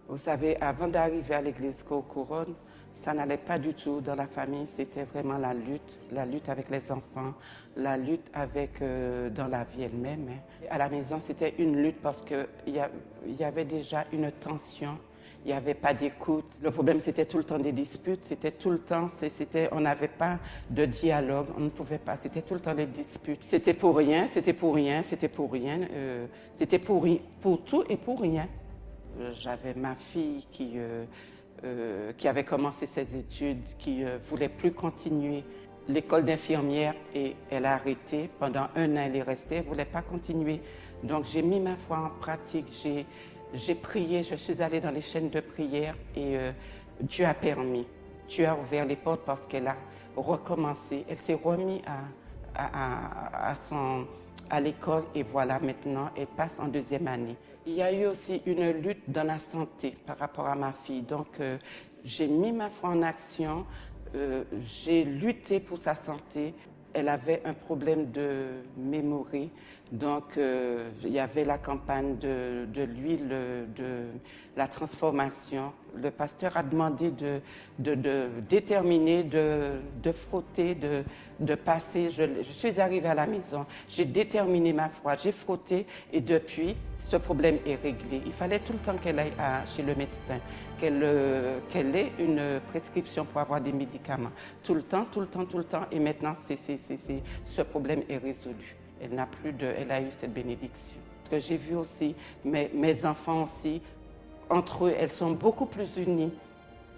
Vous savez, avant d'arriver à l'église Couronne, ça n'allait pas du tout dans la famille. C'était vraiment la lutte avec les enfants, la lutte avec dans la vie elle-même. À la maison, c'était une lutte parce qu'il y avait déjà une tension. Il n'y avait pas d'écoute. Le problème, c'était tout le temps des disputes. C'était tout le temps, on n'avait pas de dialogue. On ne pouvait pas. C'était tout le temps des disputes. C'était pour rien, c'était pour rien, c'était pour rien. C'était pour tout et pour rien. J'avais ma fille qui avait commencé ses études, qui ne voulait plus continuer l'école d'infirmière et elle a arrêté. Pendant un an, elle est restée, elle ne voulait pas continuer. Donc j'ai mis ma foi en pratique, j'ai prié, je suis allée dans les chaînes de prière et Dieu a permis. Dieu a ouvert les portes parce qu'elle a recommencé. Elle s'est remise à l'école et voilà, maintenant, elle passe en deuxième année. Il y a eu aussi une lutte dans la santé par rapport à ma fille. Donc, j'ai mis ma foi en action, j'ai lutté pour sa santé. Elle avait un problème de mémoire, donc il y avait la campagne de l'huile, de la transformation. Le pasteur a demandé de déterminer, de frotter, de passer. Je suis arrivée à la maison, j'ai déterminé ma foi, j'ai frotté et depuis, ce problème est réglé. Il fallait tout le temps qu'elle aille chez le médecin, qu'elle ait une prescription pour avoir des médicaments. Tout le temps, tout le temps, tout le temps. Et maintenant, ce problème est résolu. Elle a eu cette bénédiction. Ce que j'ai vu aussi, mes enfants aussi, entre eux, elles sont beaucoup plus unies.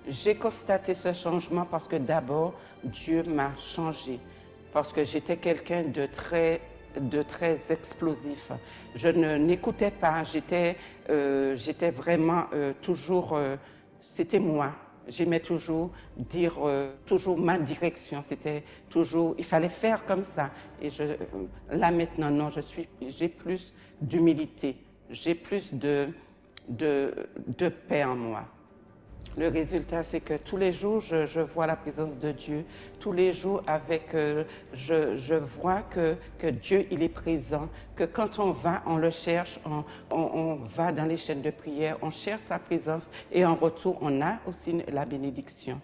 J'ai constaté ce changement parce que d'abord, Dieu m'a changé. Parce que j'étais quelqu'un de très explosif. Je n'écoutais pas, j'étais vraiment toujours, c'était moi. J'aimais toujours dire toujours ma direction, c'était toujours, il fallait faire comme ça. Et là maintenant, non, j'ai plus d'humilité, j'ai plus de paix en moi. Le résultat, c'est que tous les jours, je vois la présence de Dieu. Tous les jours, je vois que Dieu, il est présent, que quand on va, on le cherche, on va dans les chaînes de prière, on cherche sa présence et en retour, on a aussi la bénédiction.